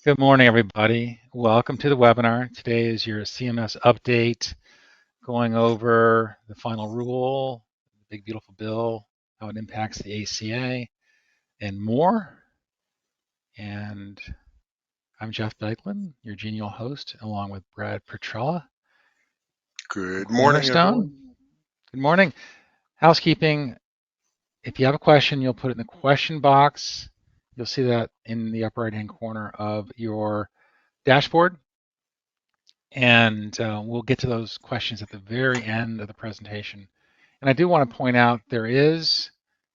Good morning, everybody. Welcome to the webinar. Today is your CMS update, going over the final rule, the big beautiful bill, how it impacts the ACA, and more. And I'm Jeff Beglin, your genial host, along with Brad Petrella from Good morning, Cornerstone. everyone. Good morning. Housekeeping. If you have a question, you'll put it in the question box. You'll see that in the upper right-hand corner of your dashboard. And we'll get to those questions at the very end of the presentation. And I do want to point out there is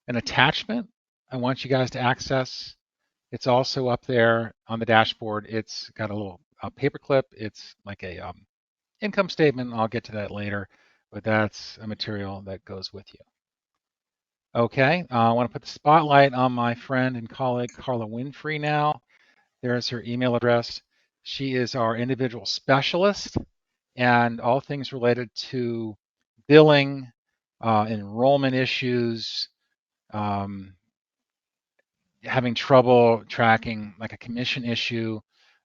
an attachment I want you guys to access. It's also up there on the dashboard. It's got a little paperclip. It's like a income statement. I'll get to that later, but that's a material that goes with you. Okay, I want to put the spotlight on my friend and colleague Carla Winfrey now. There's her email address. She is our individual specialist and all things related to billing, enrollment issues, um, having trouble tracking like a commission issue,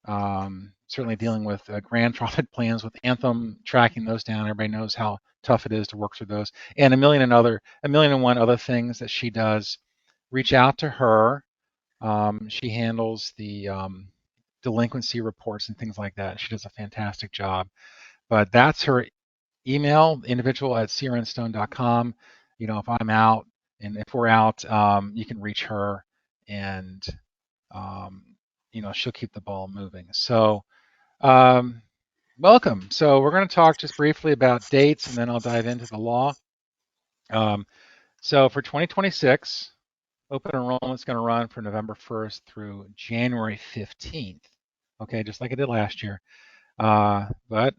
certainly dealing with grandfathered plans with Anthem, tracking those down. Everybody knows how tough it is to work through those, and a million and one other things that she does. Reach out to her. She handles the delinquency reports and things like that. She does a fantastic job. But that's her email, individual@crnstone.com. You know, if I'm out and if we're out, you can reach her and, um, you know, she'll keep the ball moving. So, um, welcome. So we're going to talk just briefly about dates and then I'll dive into the law. So for 2026, open enrollment is going to run from November 1st through January 15th. Okay, just like it did last year. But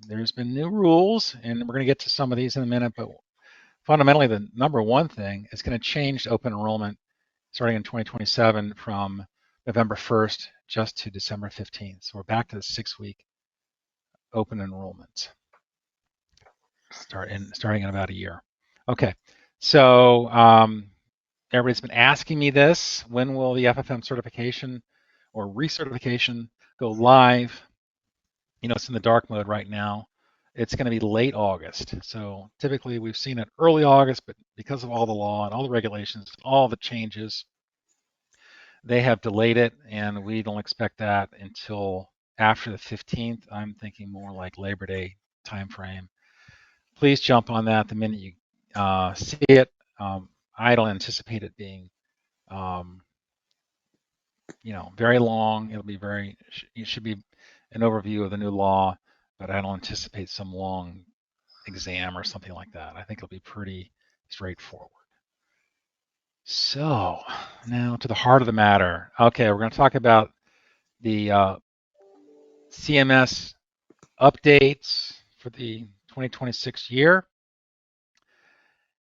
there's been new rules, and we're going to get to some of these in a minute, but fundamentally, the number one thing is going to change open enrollment starting in 2027 from November 1st just to December 15th. So we're back to the 6-week open enrollment starting in about a year. Okay, so everybody's been asking me this. When will the FFM certification or recertification go live? You know, it's in the dark mode right now. It's going to be late August. So typically we've seen it early August, but because of all the law and all the regulations, all the changes, they have delayed it, and we don't expect that until after the 15th. I'm thinking more like Labor Day timeframe. Please jump on that the minute you see it. I don't anticipate it being, um, you know, very long. It should be an overview of the new law, but I don't anticipate some long exam or something like that. I think it'll be pretty straightforward. So now to the heart of the matter. Okay, we're going to talk about the CMS updates for the 2026 year.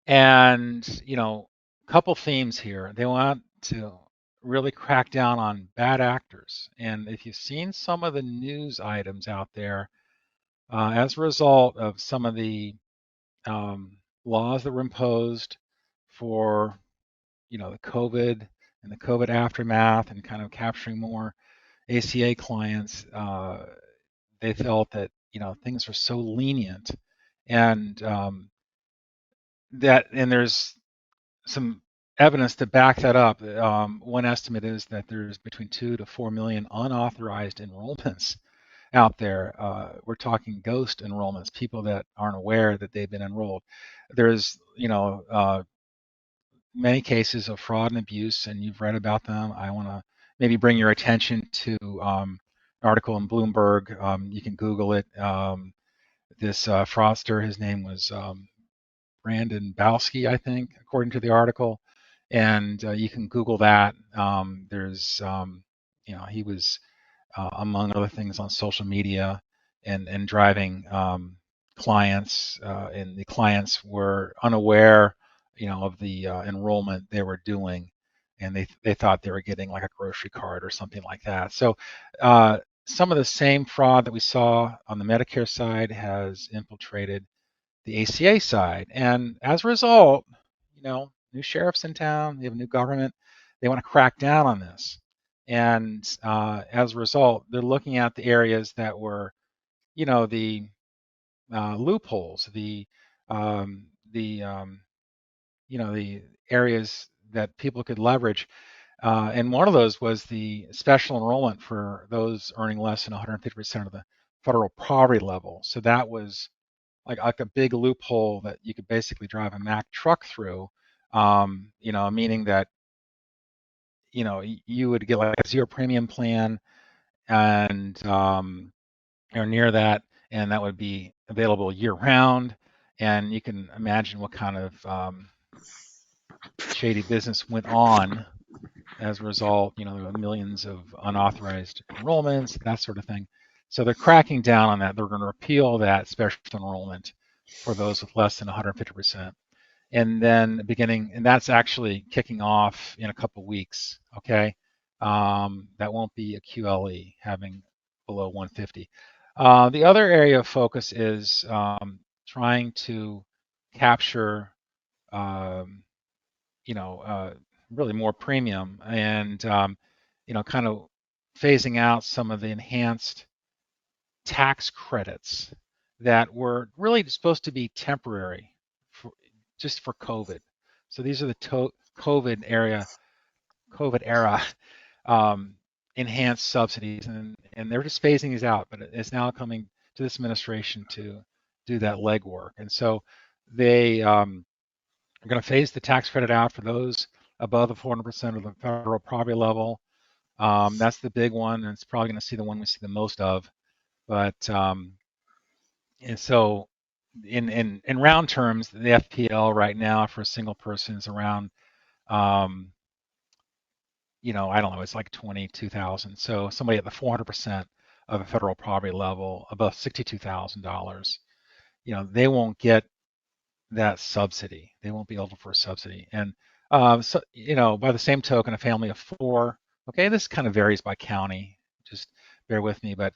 And, you know, a couple themes here. They want to really crack down on bad actors. And if you've seen some of the news items out there, as a result of some of the laws that were imposed for, you know, the COVID and the COVID aftermath and kind of capturing more ACA clients, they felt that, you know, things were so lenient and and there's some evidence to back that up. One estimate is that there's between 2 to 4 million unauthorized enrollments out there. We're talking ghost enrollments, people that aren't aware that they've been enrolled. There's, you know, many cases of fraud and abuse, and you've read about them. I want to maybe bring your attention to an article in Bloomberg. You can Google it. This fraudster, his name was Brandon Bowski, I think, according to the article. And you can Google that. You know, he was, among other things, on social media and driving clients, and the clients were unaware, you know, of the enrollment they were doing, and they thought they were getting like a grocery card or something like that. So some of the same fraud that we saw on the Medicare side has infiltrated the ACA side, and as a result, you know, new sheriffs in town, they have a new government, they want to crack down on this. And as a result, they're looking at the areas that were, the loopholes, the the areas that people could leverage. And one of those was the special enrollment for those earning less than 150% of the federal poverty level. So that was like a big loophole that you could basically drive a Mack truck through, meaning that, you would get like a zero premium plan and or near that, and that would be available year round. And you can imagine what kind of shady business went on as a result. There were millions of unauthorized enrollments, that sort of thing. So they're cracking down on that. They're going to repeal that special enrollment for those with less than 150%. And that's actually kicking off in a couple weeks. Okay, that won't be a QLE having below 150. The other area of focus is trying to capture, um, really more premium and kind of phasing out some of the enhanced tax credits that were really supposed to be temporary, just for COVID. So these are the COVID era um, enhanced subsidies, and they're just phasing these out. But it's now coming to this administration to do that legwork, and so they are going to phase the tax credit out for those above the 400% of the federal poverty level. That's the big one, and it's probably going to see the one we see the most of. But and so in round terms, the FPL right now for a single person is around, I don't know, it's like 22,000. So somebody at the 400% of the federal poverty level, above $62,000, they won't get that subsidy. They won't be eligible for a subsidy. And so, by the same token, a family of four, okay, this kind of varies by county. Just bear with me, but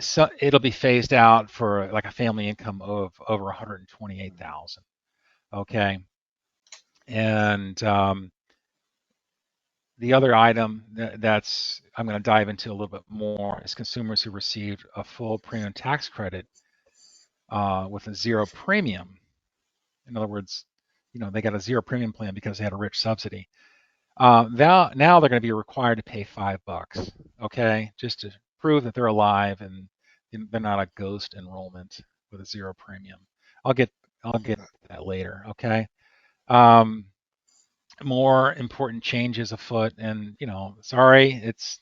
so it'll be phased out for like a family income of over 128,000. Okay, and the other item that's I'm going to dive into a little bit more is consumers who received a full premium tax credit with a zero premium. In other words, they got a zero premium plan because they had a rich subsidy. Now they're going to be required to pay $5, okay, just to prove that they're alive and they're not a ghost enrollment with a zero premium. I'll get that later, okay. Um, More important changes afoot, and sorry, it's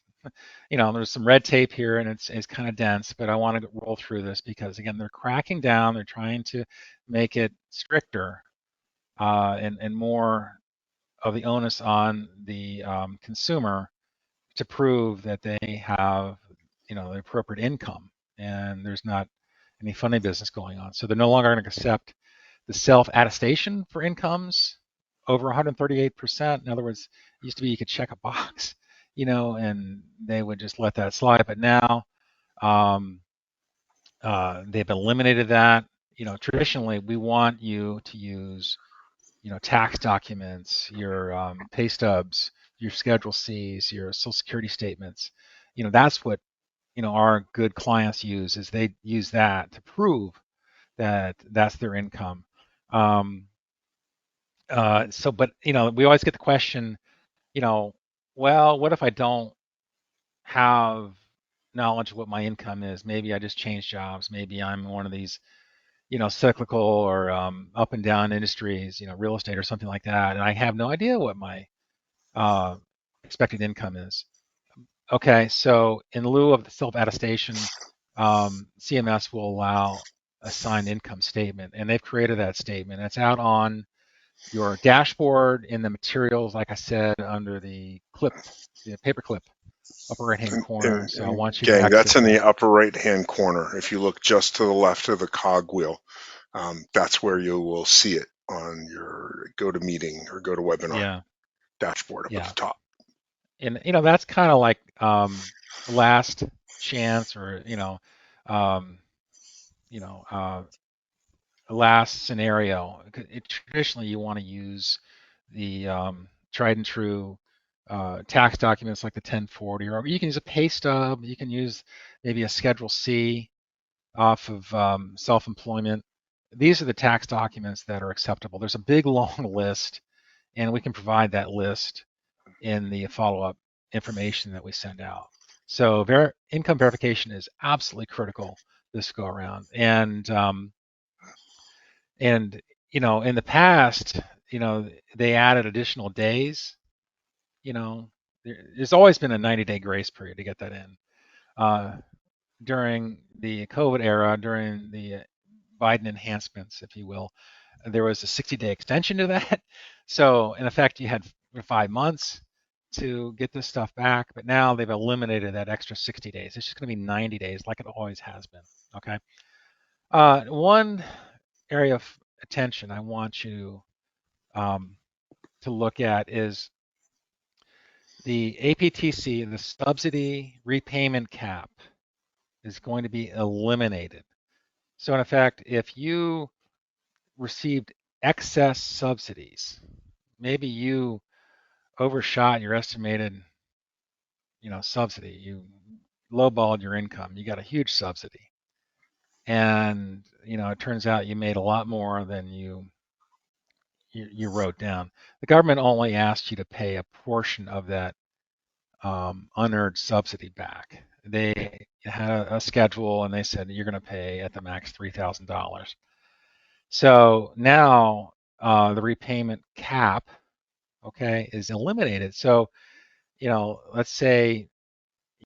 there's some red tape here, and it's kind of dense, but I want to roll through this because again, they're cracking down. They're trying to make it stricter and more of the onus on the consumer to prove that they have, the appropriate income and there's not any funny business going on. So they're no longer going to accept the self-attestation for incomes over 138%. In other words, it used to be you could check a box, and they would just let that slide. But now um, they've eliminated that. Traditionally, we want you to use tax documents, your pay stubs, your Schedule Cs, your Social Security statements. That's what our good clients use. Is they use that to prove that that's their income. But we always get the question, well, what if I don't have knowledge of what my income is? Maybe I just changed jobs. Maybe I'm one of these cyclical or up and down industries, real estate or something like that, and I have no idea what my uh, expected income is. Okay, so in lieu of the self-attestation, CMS will allow a signed income statement, and they've created that statement. It's out on your dashboard in the materials, like I said, under the paper clip, upper right-hand corner. So I want you to Gang, that's access in the that. upper right-hand corner. If you look just to the left of the cog wheel, that's where you will see it on your GoToMeeting or GoToWebinar Yeah, dashboard up at the yeah. top. And that's kind of like last chance, or um, you know a last scenario. Traditionally, you want to use the tried and true tax documents like the 1040, or you can use a pay stub. You can use maybe a Schedule C off of self-employment. These are the tax documents that are acceptable. There's a big long list, and we can provide that list in the follow-up information that we send out. So income verification is absolutely critical this go around. And in the past, they added additional days. There's always been a 90-day grace period to get that in. During the COVID era, during the Biden enhancements, if you will, there was a 60-day extension to that. So in effect, you had 5 months to get this stuff back, but now they've eliminated that extra 60 days. It's just going to be 90 days like it always has been. Okay. One area of attention I want you to look at is the APTC, the subsidy repayment cap, is going to be eliminated. So in effect, if you received excess subsidies, maybe you overshot your estimated, subsidy, you lowballed your income, you got a huge subsidy, and it turns out you made a lot more than you wrote down. The government only asked you to pay a portion of that unearned subsidy back. They had a schedule, and they said you're going to pay at the max $3,000. So now the repayment cap, okay, is eliminated. So let's say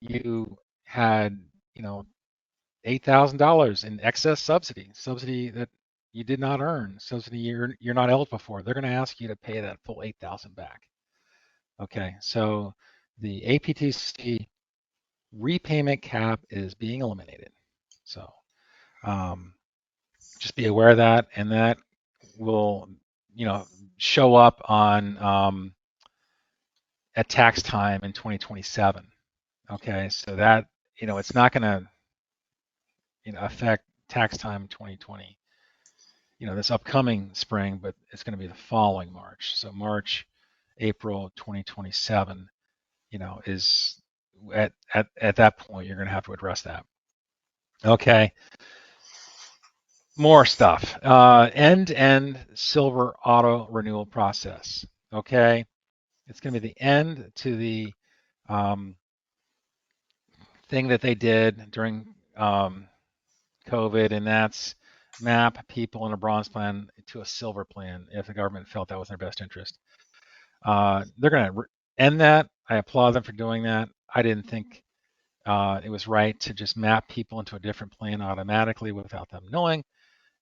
you had $8,000 in excess subsidy that you did not earn, subsidy you're not eligible for. They're going to ask you to pay that full 8,000 back. Okay, so the APTC repayment cap is being eliminated. So just be aware of that, and that will, show up on at tax time in 2027. Okay, so that it's not going to affect tax time in 2020. This upcoming spring, but it's going to be the following March. So March, April 2027. Is at that point you're going to have to address that. Okay. More stuff. End-to-end silver auto renewal process. Okay. It's going to be the end to the thing that they did during COVID, and that's map people in a bronze plan to a silver plan if the government felt that was in their best interest. They're going to end that. I applaud them for doing that. I didn't think it was right to just map people into a different plan automatically without them knowing.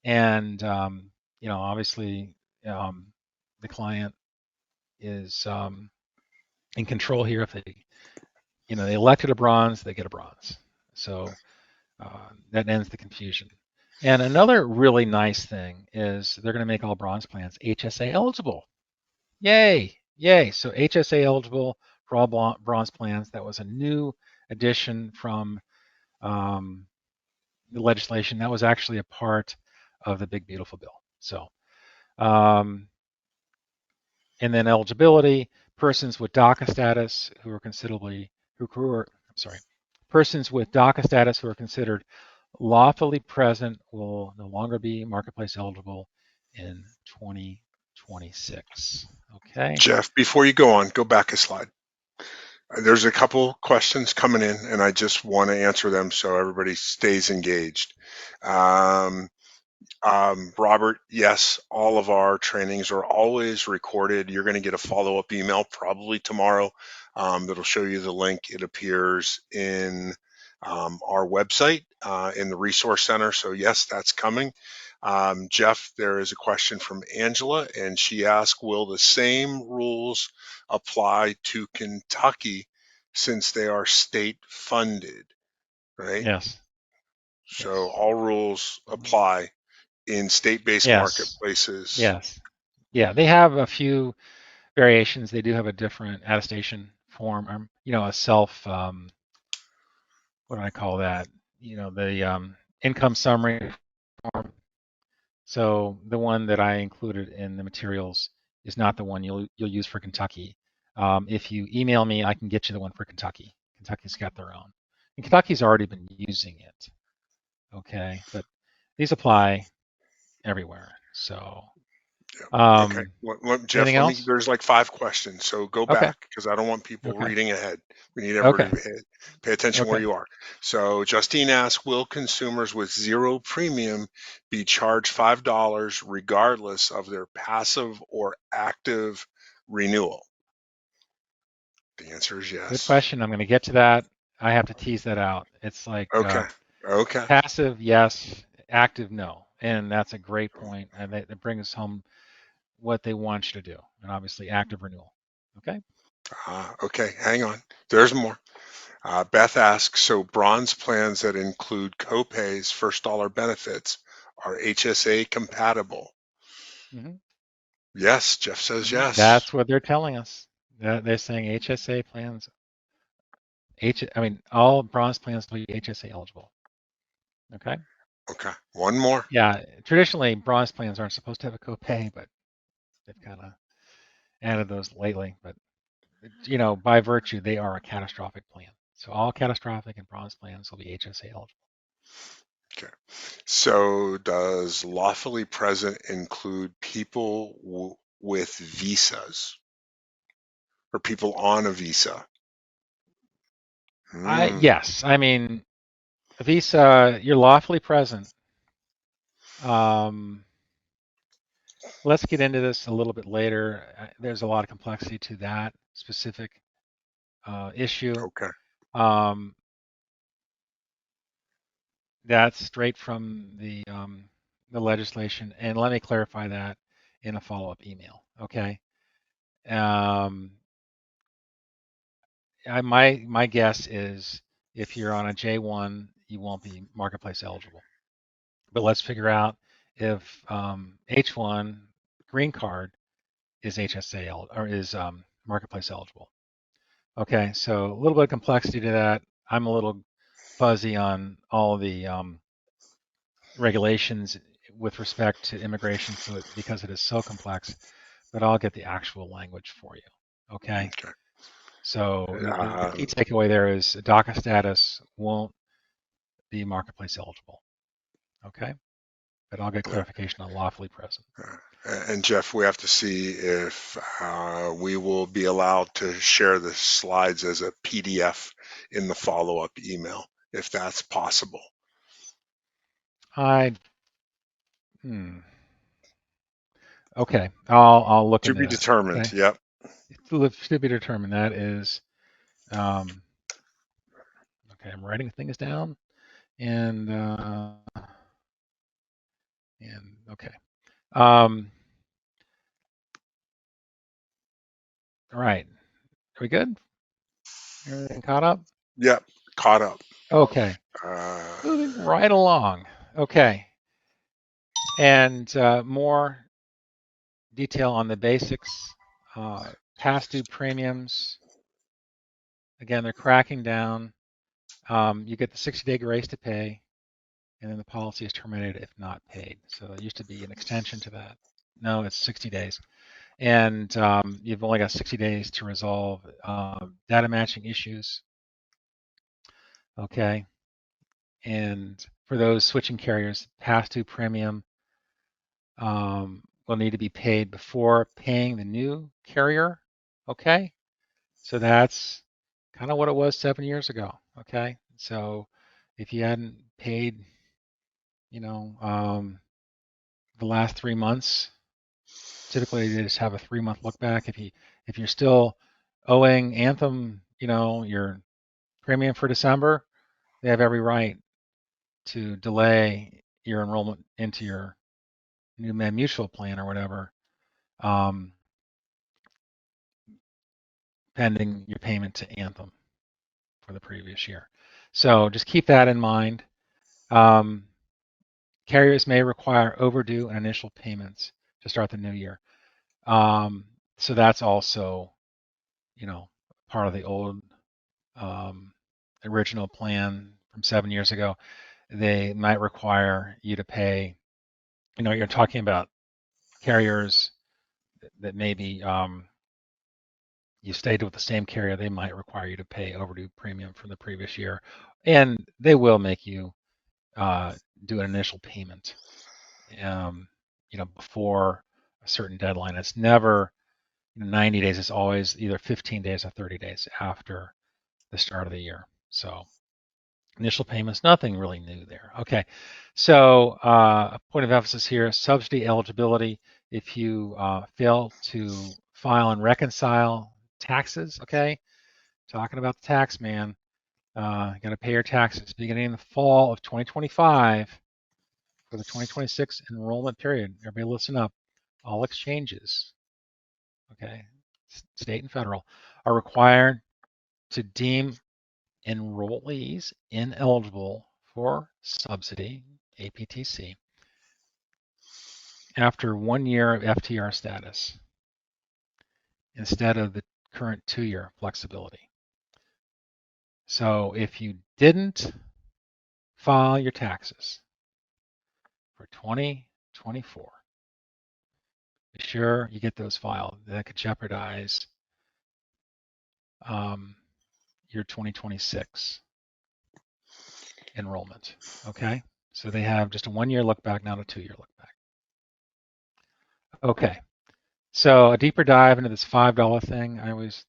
And obviously, the client is in control here. If they elected a bronze, they get a bronze. So that ends the confusion. And another really nice thing is they're going to make all bronze plans HSA eligible. Yay, yay! So HSA eligible for all bronze plans. That was a new addition from the legislation. That was actually a part of the big beautiful bill. So, and then eligibility, persons with DACA status persons with DACA status who are considered lawfully present will no longer be marketplace eligible in 2026. Okay. Jeff, before you go on, go back a slide. There's a couple questions coming in, and I just want to answer them so everybody stays engaged. Robert, yes, all of our trainings are always recorded. You're going to get a follow-up email probably tomorrow that'll show you the link. It appears in our website in the resource center. So yes, that's coming. Jeff, there is a question from Angela, and she asked, will the same rules apply to Kentucky since they are state funded, right? Yes. So Yes. all rules apply in state-based Yes. marketplaces. Yes. Yeah, they have a few variations. They do have a different attestation form, a self, what do I call that? The income summary form. So the one that I included in the materials is not the one you'll use for Kentucky. If you email me, I can get you the one for Kentucky. Kentucky's got their own. And Kentucky's already been using it, okay? But these apply everywhere. So, Okay. Jeff, anything else? there's like 5 questions. So go Okay, back because I don't want people okay, reading ahead. We need everybody okay, to pay attention where okay. you are. So Justine asks, will consumers with zero premium be charged $5 regardless of their passive or active renewal? The answer is Good yes. question. I'm going to get to that. I have to tease that out. It's like Okay. Okay. passive, yes, active, no. And that's a great point. And it brings home what they want you to do. And obviously, active renewal. Okay. Okay. Hang on. There's more. Beth asks, so bronze plans that include copays, first dollar benefits are HSA compatible? hmm Yes, Jeff says yes. That's what they're telling us. They're saying HSA plans, I mean, all bronze plans will be HSA eligible. Okay. Okay, one more. Yeah. Traditionally, bronze plans aren't supposed to have a copay, but they've kind of added those lately. But by virtue, they are a catastrophic plan. So all catastrophic and bronze plans will be HSA eligible. Okay, so does lawfully present include people with visas or people on a visa? Hmm. Yes, I mean, Visa, you're lawfully present. Um, let's get into this a little bit later. There's a lot of complexity to that specific issue. Okay. Um, that's straight from the legislation, and let me clarify that in a follow-up email. Okay. Um, my guess is if you're on a J1, you won't be marketplace eligible. But let's figure out if H1 green card is HSA or is marketplace eligible. Okay, so a little bit of complexity to that. I'm a little fuzzy on all the regulations with respect to immigration, so because it is so complex, but I'll get the actual language for you. Okay, Okay. so the key Um, takeaway there is DACA status won't be marketplace eligible. Okay, but I'll get yeah. clarification on lawfully present. And Jeff, we have to see if we will be allowed to share the slides as a PDF in the follow-up email, if that's possible. I hmm. Okay, I'll look To into be that. determined. Okay, Yep. to be determined. That is um, okay. I'm writing things down and okay. Um, all right. Are we good? Everything caught up? Yep. Caught up. Okay. Uh, Moving right along. Okay. And more detail on the basics. Past due premiums. Again, they're cracking down. You get the 60-day grace to pay, and then the policy is terminated if not paid. So it used to be an extension to that. No, it's 60 days. And you've only got 60 days to resolve data matching issues. Okay. And for those switching carriers, past due premium will need to be paid before paying the new carrier. Okay. So that's kind of what it was 7 years ago. Okay. So if you hadn't paid, you know, the last 3 months, typically they just have a 3 month look back. If you're still owing Anthem, your premium for December, they have every right to delay your enrollment into your new mutual plan or whatever, um, pending your payment to Anthem for the previous year. So just keep that in mind. Um, Carriers may require overdue and initial payments to start the new year. So that's also, part of the old um, original plan from 7 years ago. They might require you to pay. You're talking about carriers that may be you stayed with the same carrier, they might require you to pay overdue premium from the previous year, and they will make you do an initial payment, um, before a certain deadline. It's never 90 days. It's always either 15 days or 30 days after the start of the year. So initial payments, nothing really new there. Okay, so a point of emphasis here: subsidy eligibility. If you fail to file and reconcile taxes, okay, talking about the tax man, you got to pay your taxes beginning in the fall of 2025 for the 2026 enrollment period. Everybody listen up. All exchanges, okay, state and federal, are required to deem enrollees ineligible for subsidy, APTC, after 1 year of FTR status instead of the current 2-year flexibility. So if you didn't file your taxes for 2024, be sure you get those filed. That could jeopardize your 2026 enrollment. Okay, so they have just a 1-year look back, not a 2-year look back. Okay, so a deeper dive into this $5 thing. I always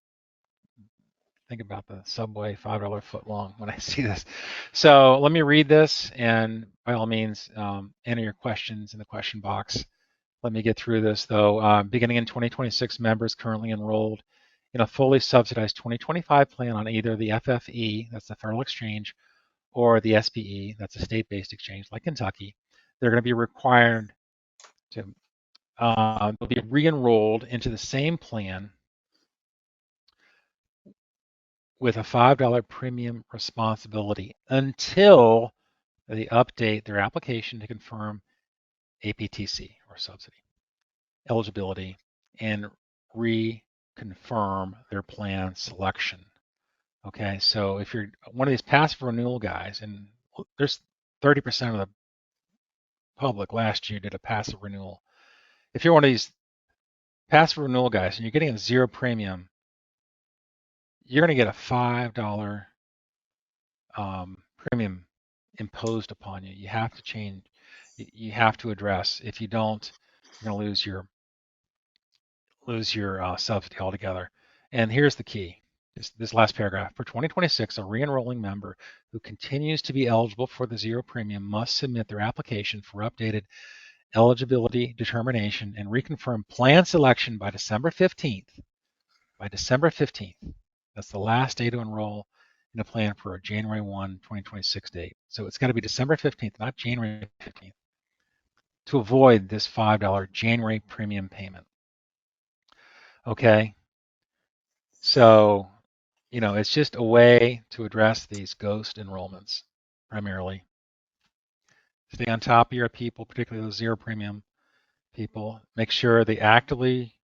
think about the subway $5 foot long when I see this. So let me read this, and by all means, enter your questions in the question box. Let me get through this though. Beginning in 2026, members currently enrolled in a fully subsidized 2025 plan on either the FFE, that's the federal exchange, or the SBE, that's a state-based exchange like Kentucky. They're going to be required to they'll be re-enrolled into the same plan with a $5 premium responsibility until they update their application to confirm APTC or subsidy eligibility and reconfirm their plan selection. Okay, so if you're one of these passive renewal guys, and there's 30% of the public last year did a passive renewal. If you're one of these passive renewal guys and you're getting a zero premium, you're going to get a $5 premium imposed upon you. You have to change. You have to address. If you don't, you're going to lose your subsidy altogether. And here's the key. This last paragraph. For 2026, a re-enrolling member who continues to be eligible for the zero premium must submit their application for updated eligibility determination and reconfirm plan selection by December 15th. By December 15th. That's the last day to enroll in a plan for a January 1, 2026 date. So it's got to be December 15th, not January 15th, to avoid this $5 January premium payment. Okay, so it's just a way to address these ghost enrollments primarily. Stay on top of your people, particularly those zero premium people. Make sure they actively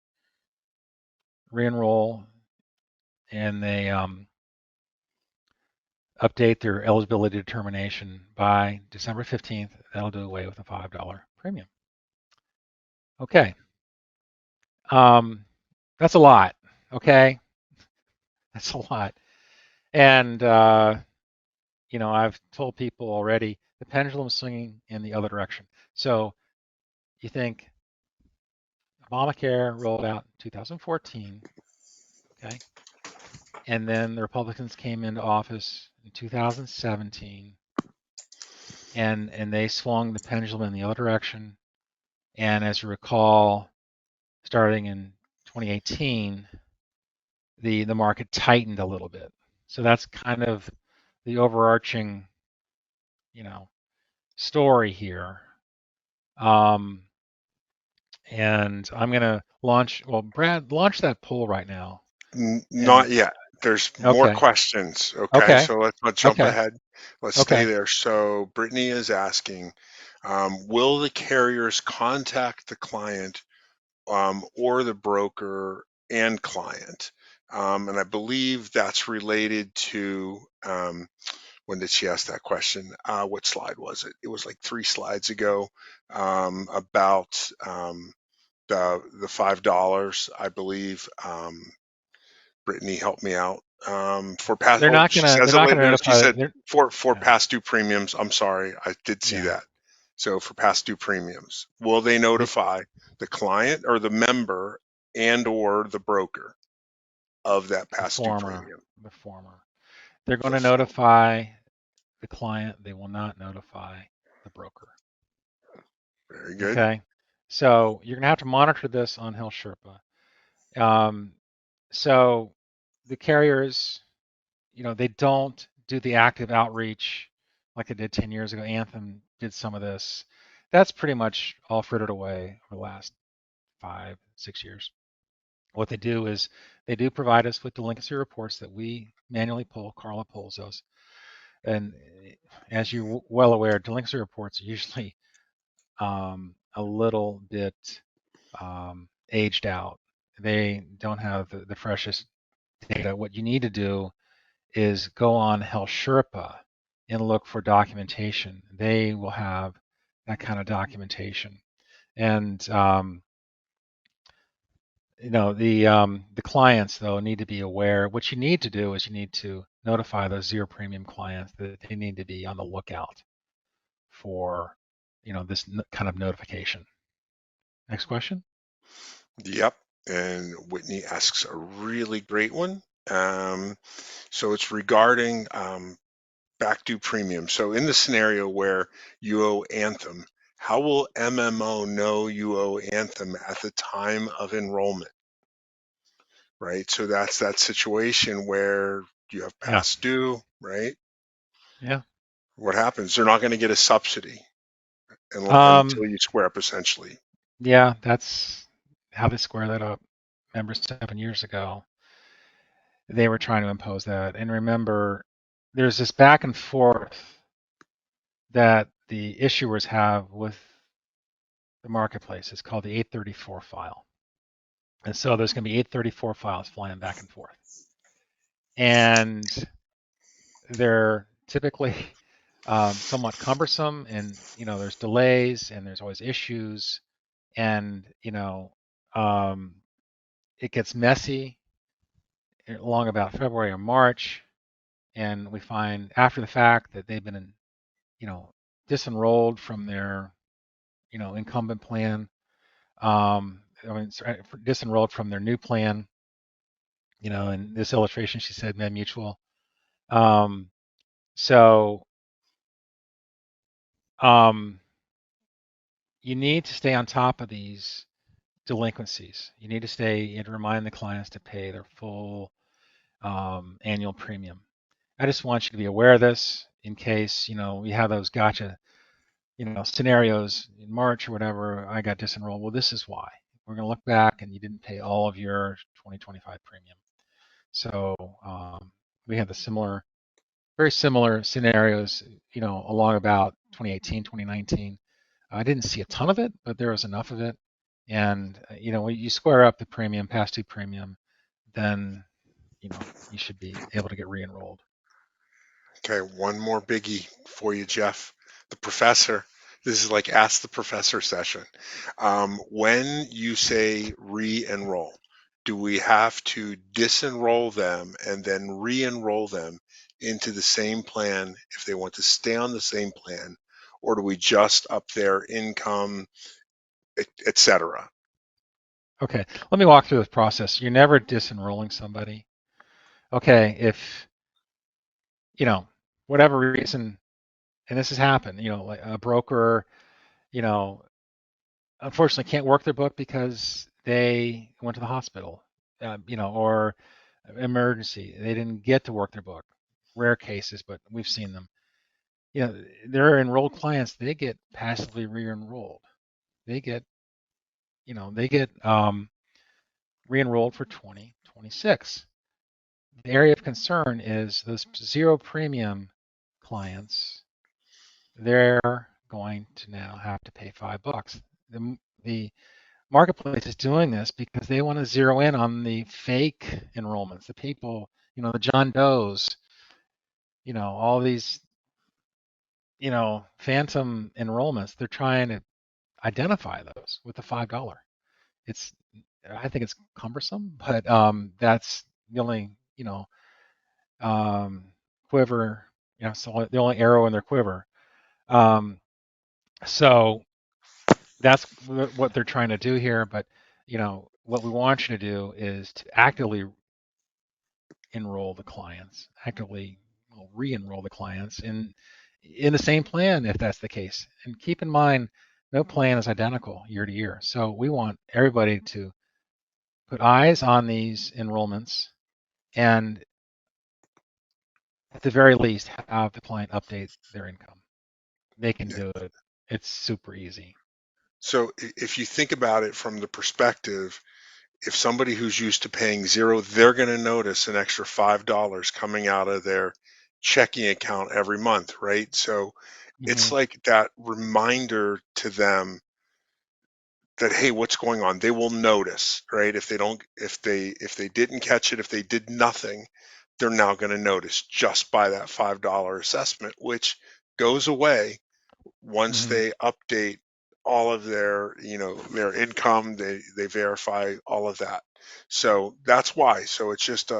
re-enroll and they update their eligibility determination by December 15th. That'll do away with a $5 premium. Okay. That's a lot. Okay. That's a lot. And, I've told people already the pendulum's swinging in the other direction. So you think Obamacare rolled out in 2014, okay? And then the Republicans came into office in 2017, and they swung the pendulum in the other direction. And as you recall, starting in 2018, the market tightened a little bit. So that's kind of the overarching, story here. And I'm gonna launch. Well, Brad, launch that poll right now. And Not yet. There's more okay, questions. Okay, okay, so let's not jump okay, ahead. Let's stay okay. there. So Brittany is asking, will the carriers contact the client or the broker and client? And I believe that's related to when did she ask that question? What slide was it? It was like 3 slides ago about the $5, I believe. Brittany, help me out. For past, They're oh, not she gonna says they're it not later. gonna No, she notify. said They're, for yeah, past due premiums. I'm sorry, I did see yeah. that. So for past due premiums, will they They, notify the client or the member and or the broker of that the past due former, premium? the former. They're going The to form. notify the client. They will not notify the broker. Very good. Okay. So you're going to have to monitor this on Health Sherpa. Um, so the carriers, they don't do the active outreach like they did 10 years ago. Anthem did some of this. That's pretty much all frittered away over the last 5, 6 years. What they do is they do provide us with delinquency reports that we manually pull. Carla pulls those. And as you're well aware, delinquency reports are usually a little bit aged out. They don't have the freshest data. What you need to do is go on Health Sherpa and look for documentation. They will have that kind of documentation. And the clients though need to be aware. What you need to do is you need to notify those zero premium clients that they need to be on the lookout for this kind of notification. Next question. Yep. And Whitney asks a really great one. So it's regarding back due premium. So in the scenario where you owe Anthem, how will MMO know you owe Anthem at the time of enrollment? Right. So that's that situation where you have Yeah. past due, right? Yeah. What happens? They're not going to get a subsidy Um, until you square up essentially. yeah, that's how they square that up. Remember 7 years ago, they were trying to impose that. And remember, there's this back and forth that the issuers have with the marketplace. It's called the 834 file. And so there's going to be 834 files flying back and forth. And they're typically somewhat cumbersome, and there's delays and there's always issues, and um, it gets messy along about February or March, and we find after the fact that they've been you know disenrolled from their incumbent plan. I mean, disenrolled from their new plan. In this illustration, she said Med Mutual. Um, so um, you need to stay on top of these delinquencies. You need to stay and remind the clients to pay their full annual premium. I just want you to be aware of this in case we have those gotcha scenarios in March or whatever. I got disenrolled. Well, this is why. We're going to look back and you didn't pay all of your 2025 premium. So we have very similar scenarios, along about 2018, 2019. I didn't see a ton of it, but there was enough of it. And when you square up the premium, past due premium, then you should be able to get re-enrolled. Okay, one more biggie for you, Jeff. The professor. This is like ask the professor session. When you say re-enroll, do we have to disenroll them and then re-enroll them into the same plan if they want to stay on the same plan, or do we just up their income, et cetera? Okay, let me walk through this process. You're never disenrolling somebody. Okay, if whatever reason, and this has happened, like a broker, you know, unfortunately can't work their book because they went to the hospital, or emergency. They didn't get to work their book. Rare cases, but we've seen them. Their enrolled clients, they get passively re-enrolled. They get, re-enrolled for 2026. The area of concern is those zero premium clients. They're going to now have to pay $5. The marketplace is doing this because they want to zero in on the fake enrollments, the people, the John Does, all these, phantom enrollments. They're trying to identify those with the $5. It's, I think it's cumbersome, but that's the only um, quiver, so the only arrow in their quiver. Um, so that's what they're trying to do here. But what we want you to do is to actively enroll the clients, actively re-enroll the clients in the same plan if that's the case. And keep in mind, no plan is identical year to year. So we want everybody to put eyes on these enrollments and at the very least have the client update their income. They can Yeah. do it. It's super easy. So if you think about it from the perspective, if somebody who's used to paying zero, they're going to notice an extra $5 coming out of their checking account every month, right? So it's Hmm. like that reminder to them that, hey, what's going on? They will notice, right? If they didn't catch it, if they did nothing, they're now going to notice just by that $5 assessment, which goes away once Hmm. they update all of their income. They verify all of that. So that's why. So it's just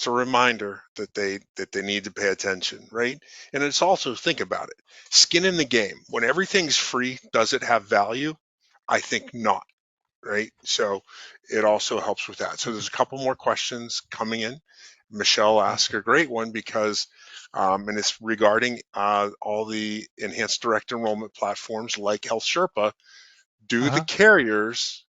a reminder that they need to pay attention, right? And it's also, think about it, skin in the game. When everything's free, does it have value? I think not, right? So it also helps with that. So there's a couple more questions coming in. Michelle asked Okay. a great one because, and it's regarding all the enhanced direct enrollment platforms like Health Sherpa. Do the Uh-huh. carriers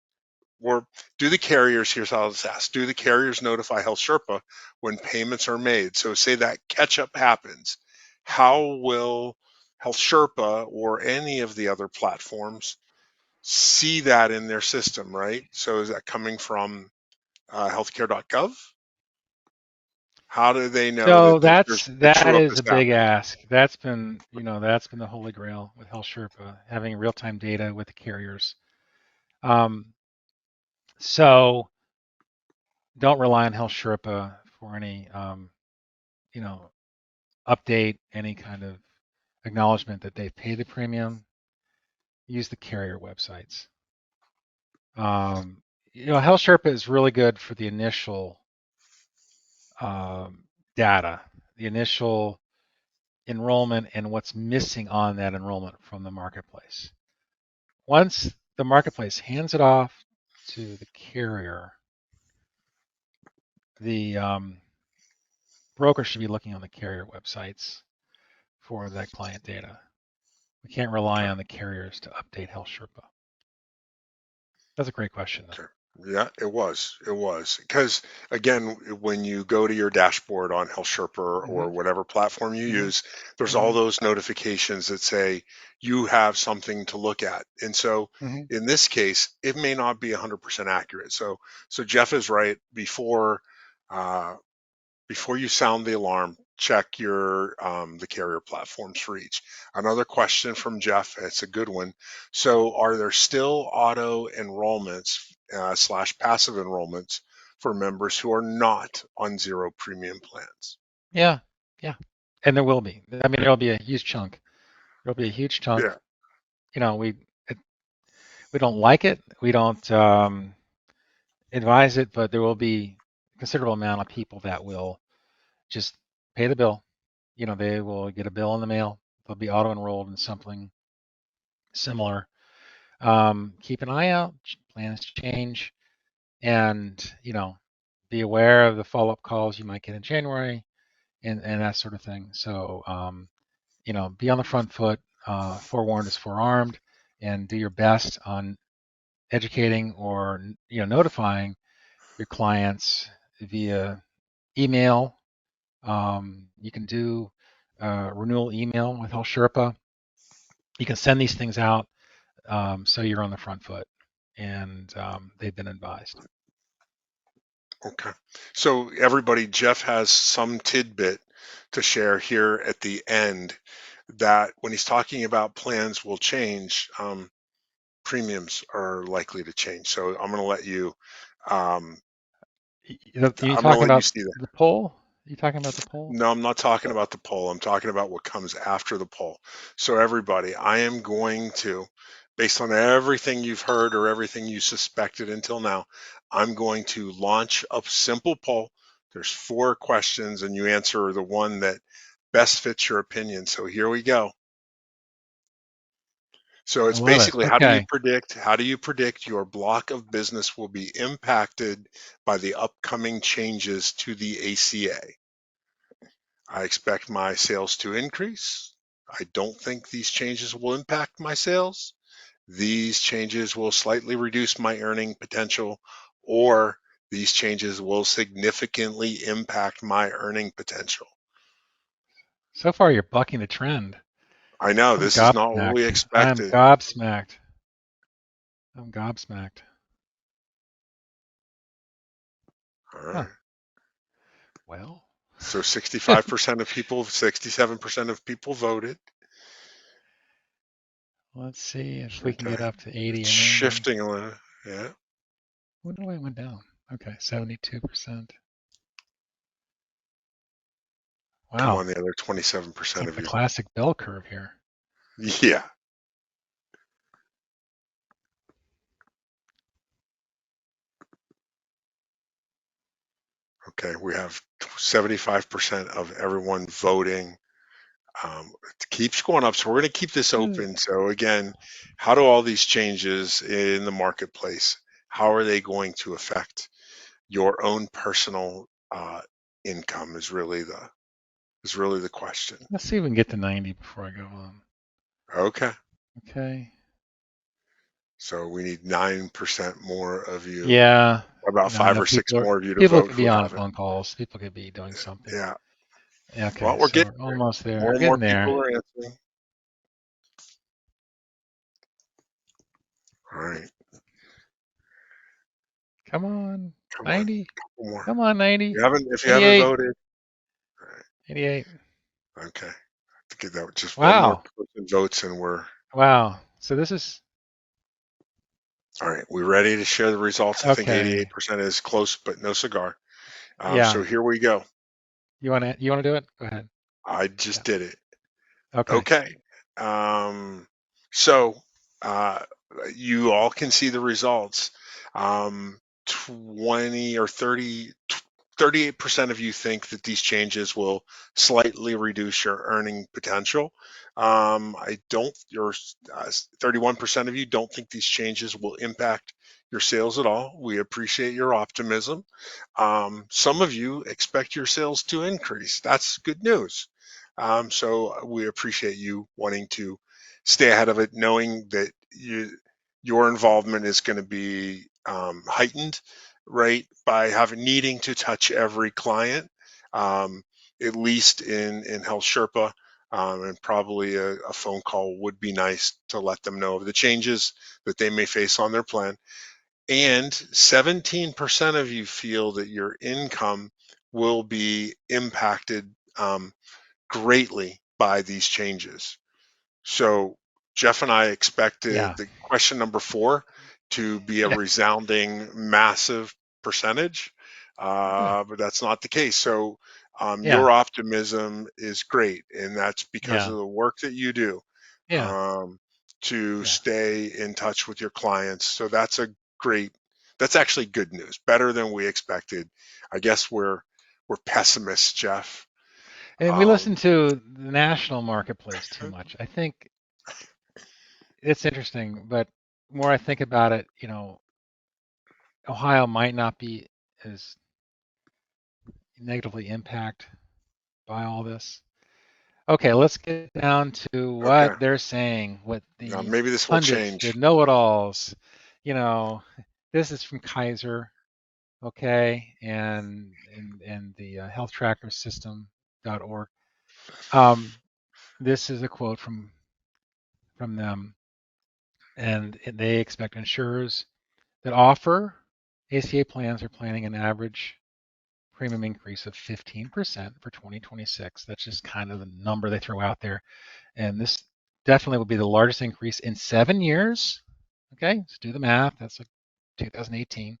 or do the carriers, here's how it's asked, do the carriers notify Health Sherpa when payments are made? So say that catch up happens. How will Health Sherpa or any of the other platforms see that in their system, right? So is that coming from healthcare.gov? How do they know So that that's there's a that true up is has a big happened? ask. That's been the holy grail with Health Sherpa, having real-time data with the carriers. Um, so don't rely on Health Sherpa for any you know, update, any kind of acknowledgement that they've paid the premium. Use the carrier websites. Um, Health Sherpa is really good for the initial um, data, the initial enrollment, and what's missing on that enrollment from the marketplace. Once the marketplace hands it off to the carrier, the broker should be looking on the carrier websites for that client data. We can't rely Okay. on the carriers to update Health Sherpa. That's a great question, though. Okay. Yeah, it was. It was. Because again, when you go to your dashboard on Health Sherpa or Hmm. whatever platform you Hmm. use, there's all Hmm. those notifications that say you have something to look at. And so Hmm. in this case, it may not be 100% accurate. So Jeff is right. Uh, before you sound the alarm, check your the carrier platforms for each. Another question from Jeff, it's a good one. So are there still auto enrollments slash passive enrollments for members who are not on zero premium plans? Yeah, yeah, and there will be. I mean, there'll be a huge chunk. There'll be a huge chunk. Yeah. You know, we it, we don't like it. We don't advise it, but there will be a considerable amount of people that will just pay the bill. They will get a bill in the mail. They'll be auto enrolled in something similar. Keep an eye out. Plans change, and be aware of the follow-up calls you might get in January and that sort of thing. So be on the front foot. Forewarned is forearmed, and do your best on educating or notifying your clients via email. You can do renewal email with Health Sherpa. You can send these things out so you're on the front foot, and they've been advised. Okay. So everybody, Jeff has some tidbit to share here at the end that when he's talking about plans will change, premiums are likely to change. So um, You I'm going to talking let you about see that. the poll? You talking about the poll? No, I'm not talking about the poll. I'm talking about what comes after the poll. So everybody, I am going to, based on everything you've heard or everything you suspected until now, I'm going to launch a simple poll. There's 4 questions, and you answer the one that best fits your opinion. So here we go. So I it's love it. basically Okay. how do you predict your block of business will be impacted by the upcoming changes to the ACA? I expect my sales to increase. I don't think these changes will impact my sales. These changes will slightly reduce my earning potential, or these changes will significantly impact my earning potential. So far, you're bucking the trend. I know I'm this is not what we gobsmacked. I'm expected. gobsmacked. I'm gobsmacked. All Huh. right. Well, So 65% of people, 67% of people voted. let's see if we can get Okay. up to 80 It's or maybe. shifting a little. Yeah. What do I went down? Okay, 72%. Come Wow. on, the other It's 27% like of the you. classic bell curve here. Yeah. Okay. We have 75% of everyone voting. It keeps going up. So we're going to keep this Uh, open. So again, how do all these changes in the marketplace, how are they going to affect your own personal income is really the question. Let's see if we can get to 90 before I go on. Okay. Okay. So we need 9% more of you, Yeah. about I five know or six more of you to people vote could who be on haven't. phone calls. People could be doing something. Yeah. Yeah, okay, Well, we're so getting we're almost there. more We're and more getting people there. are answering. All right. Come on. Come on. 90. Couple more. Come on, 90. If you haven't 88. voted, all 88. right. Okay. To get that just one more Wow. person votes and we're Wow. So this is all right. We ready to share the results? I think okay. 88% is close, but no cigar. Yeah. So here we go. You wanna do it? Go ahead. I Yeah. just did it. Okay. Okay. Um, so uh, you all can see the results. 20 or 30, 38% of you think that these changes will slightly reduce your earning potential. I don't, your 31% of you don't think these changes will impact your sales at all. We appreciate your optimism. Some of you expect your sales to increase. That's good news. So we appreciate you wanting to stay ahead of it, knowing that your involvement is going to be heightened, right, by having needing to touch every client, um, at least in Health Sherpa, and probably a phone call would be nice to let them know of the changes that they may face on their plan. And 17% of you feel that your income will be impacted greatly by these changes. So Jeff and I expected Yeah. the question number 4 to be a Yeah. resounding massive percentage, Yeah. but that's not the case. So Yeah. your optimism is great, and that's because Yeah. of the work that you do Yeah. um, to Yeah. stay in touch with your clients. So that's actually good news, better than we expected. I guess we're pessimists, Jeff. And we listen Um, to the national marketplace too much. I think it's interesting, but more I think about it, Ohio might not be as negatively impacted by all this. Okay, let's get down to okay. what they're saying, what Now, the maybe this will pundits, the change. know-it-alls, you know, this is from Kaiser, okay, and the healthtrackersystem.org. Um, this is a quote from them, and they expect insurers that offer ACA plans are planning an average premium increase of 15% for 2026. That's just kind of the number they throw out there. And this definitely will be the largest increase in 7 years. Okay, let's do the math. That's like 2018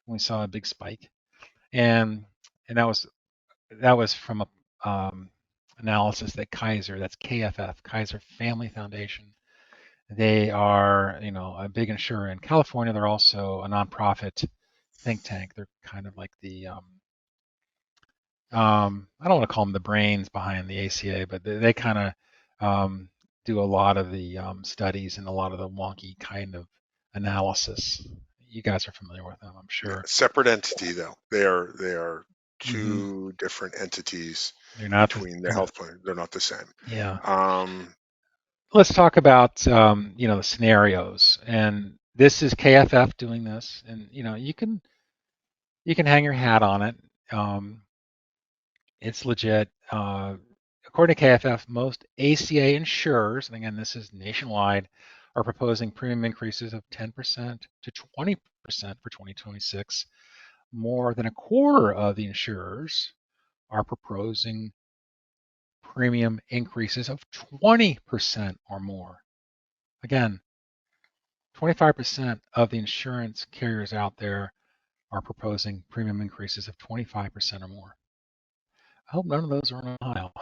when we saw a big spike. And and that was from a analysis that Kaiser, that's KFF, Kaiser Family Foundation. They are, a big insurer in California. They're also a nonprofit think tank. They're kind of like the I don't want to call them the brains behind the ACA, but they kind of do a lot of the studies and a lot of the wonky kind of analysis. You guys are familiar with them, I'm Yeah, sure. separate entity though. They are Hmm. two different entities They're not the, between the they're not, health plan. They're not the same. yeah. Um, Let's talk about the scenarios, and this is KFF doing this, and you can hang your hat on it. Um, it's legit. According to KFF, most ACA insurers, and again, this is nationwide, are proposing premium increases of 10% to 20% for 2026. More than a quarter of the insurers are proposing premium increases of 20% or more. Again, 25% of the insurance carriers out there are proposing premium increases of 25% or more. I hope none of those are in Ohio.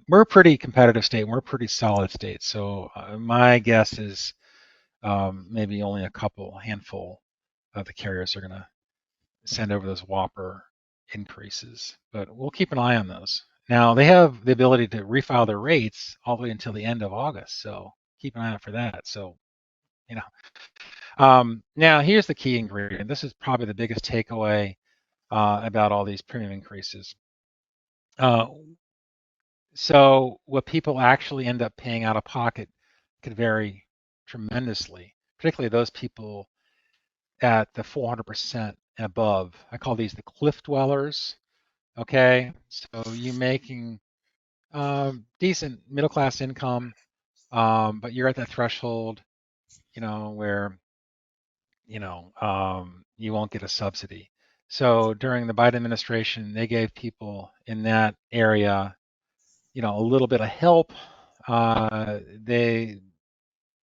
We're a pretty competitive state. We're a pretty solid state. So my guess is maybe only a handful of the carriers are going to send over those whopper increases. But we'll keep an eye on those. Now they have the ability to refile their rates all the way until the end of August. So keep an eye out for that. So you know. Now here's the key ingredient. This is probably the biggest takeaway about all these premium increases. Uh, So what people actually end up paying out of pocket could vary tremendously, particularly those people at the 400% and above. I call these the cliff dwellers. Okay, so you making decent middle class income, but you're at that threshold, where you won't get a subsidy. So during the Biden administration, they gave people in that area, a little bit of help. They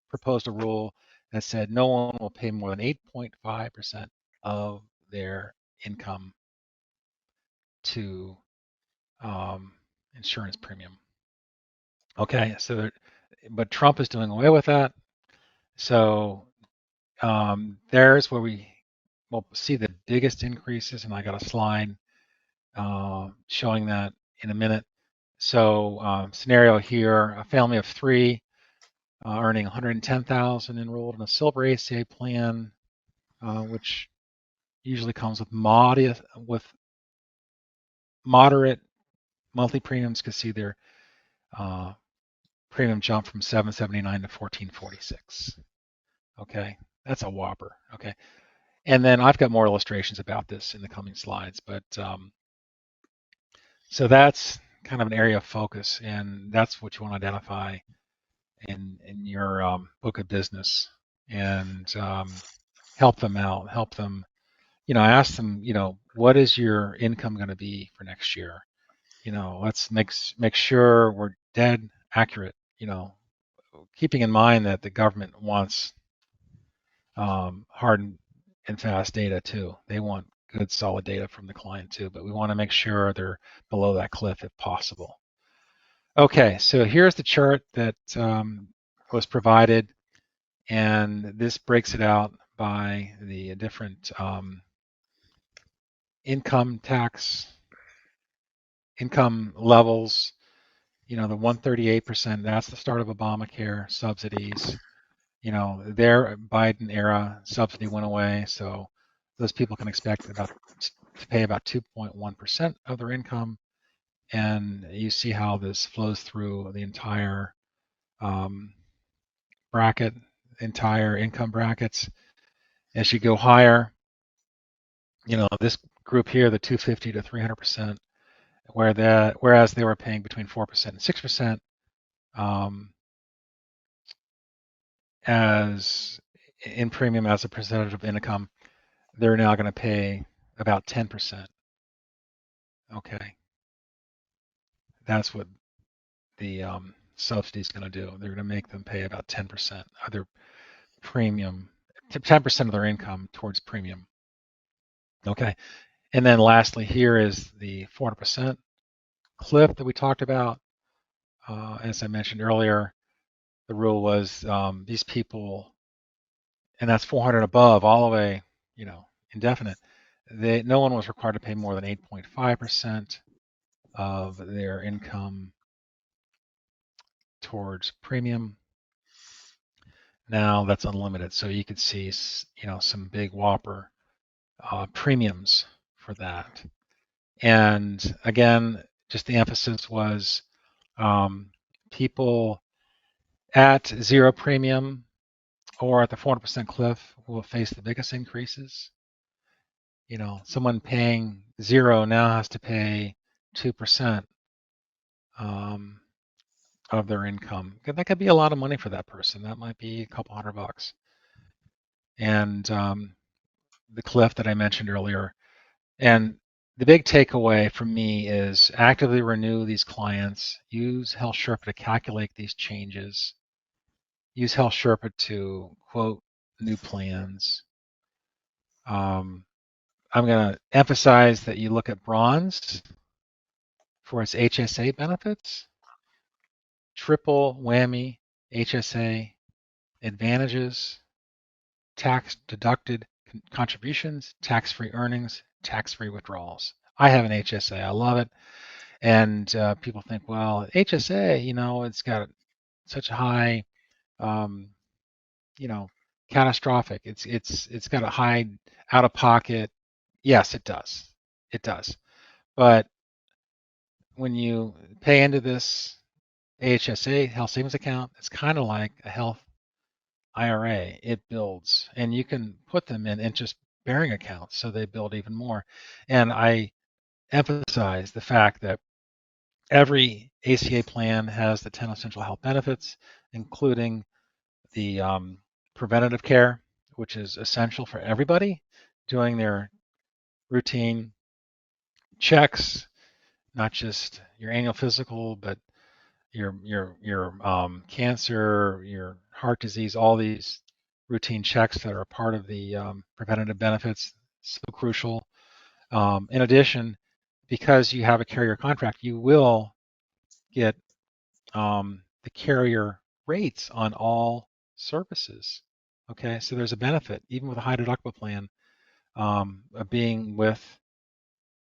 proposed a rule that said no one will pay more than 8.5% of their income to insurance premium. Okay, but Trump is doing away with that. So there's where we will see the biggest increases, and I got a slide showing that in a minute. So scenario here: a family of three earning 110,000 enrolled in a silver ACA plan, which usually comes with moderate monthly premiums. Could see their uh, premium jump from 779 to 1446. Okay, that's a whopper. Okay, and then I've got more illustrations about this in the coming slides, but so that's kind of an area of focus, and that's what you want to identify in your book of business, and help them out, help them. Ask them, what is your income going to be for next year? Let's make sure we're dead accurate. Keeping in mind that the government wants hard and fast data too. They want good, solid data from the client too, but we want to make sure they're below that cliff if possible. Okay, so here's the chart that was provided, and this breaks it out by the different income tax income levels. The 138%, that's the start of Obamacare subsidies. Their Biden era subsidy went away, so those people can expect to pay about 2.1% of their income. And you see how this flows through the entire um, bracket, entire income brackets. As you go higher, this group here, the 250 to 300%, whereas they were paying between 4% and 6%, um, as in premium as a percentage of income, they're now going to pay about 10%. Okay, that's what the subsidy is going to do. They're going to make them pay about 10% of their premium, 10% of their income towards premium. Okay, and then lastly, here is the 400% cliff that we talked about. As I mentioned earlier, the rule was these people, and that's 400 above, all the way, indefinite. No one was required to pay more than 8.5% of their income towards premium. Now that's unlimited, so you could see, some big whopper premiums for that. And again, just the emphasis was people at zero premium or at the 400% cliff will face the biggest increases. Someone paying zero now has to pay 2% um, of their income. That could be a lot of money for that person. That might be a couple $100. And the cliff that I mentioned earlier. And the big takeaway from me is actively renew these clients, use Health Sherpa to calculate these changes, use Health Sherpa to quote new plans. I'm going to emphasize that you look at bronze for its HSA benefits, triple whammy HSA advantages, tax deducted contributions, tax-free earnings, tax-free withdrawals. I have an HSA. I love it. And people think, well, HSA, it's got such a high, um, you know, catastrophic. It's got a high out of pocket. Yes, it does. It does. But when you pay into this HSA health savings account, it's kind of like a health IRA. It builds, and you can put them in interest bearing accounts, so they build even more. And I emphasize the fact that every ACA plan has the 10 essential health benefits, including the preventative care, which is essential for everybody doing their routine checks, not just your annual physical, but your cancer, your heart disease, all these routine checks that are a part of the preventative benefits, so crucial. In addition, because you have a carrier contract, you will get the carrier rates on all services. Okay, so there's a benefit, even with a high deductible plan, of being with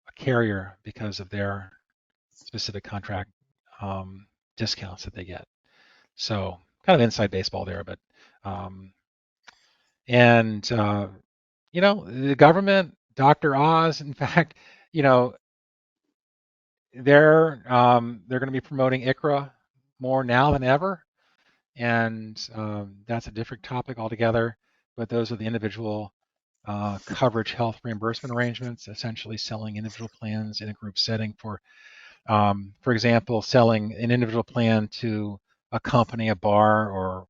a carrier because of their specific contract discounts that they get. So kind of inside baseball there, but um, and the government, Dr. Oz, in fact, you know, they're going to be promoting ICRA more now than ever, and that's a different topic altogether. But those are the individual coverage health reimbursement arrangements, essentially selling individual plans in a group setting for example, selling an individual plan to a company, a bar, or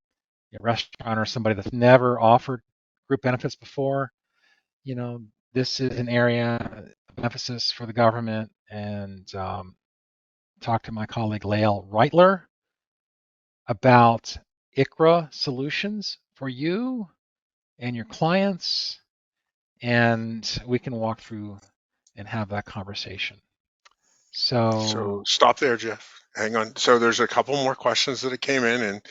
a restaurant, or somebody that's never offered group benefits before. You know, this is an area of emphasis for the government, and talk to my colleague Lael Reitler about ICRA solutions for you and your clients, and we can walk through and have that conversation. So So, stop there, Jeff. Hang on. So there's a couple more questions that came in, and